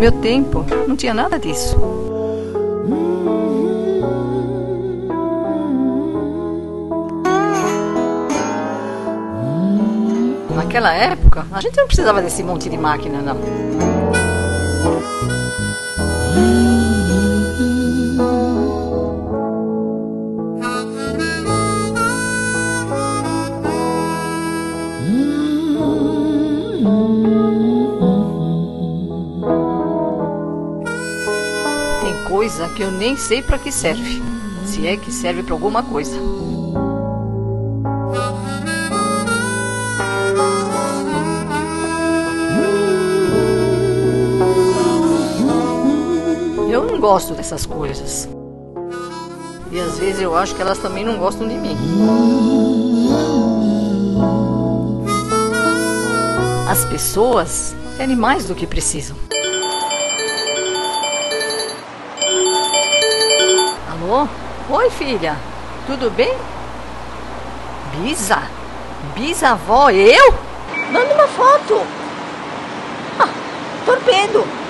meu tempo, não tinha nada disso. Naquela época, a gente não precisava desse monte de máquina, não. Tem coisa que eu nem sei para que serve, se é que serve para alguma coisa. Eu não gosto dessas coisas. E às vezes eu acho que elas também não gostam de mim. As pessoas querem mais do que precisam. Alô? Oi, filha. Tudo bem? Bisa? Bisavó, eu? Manda uma foto. Torpedo.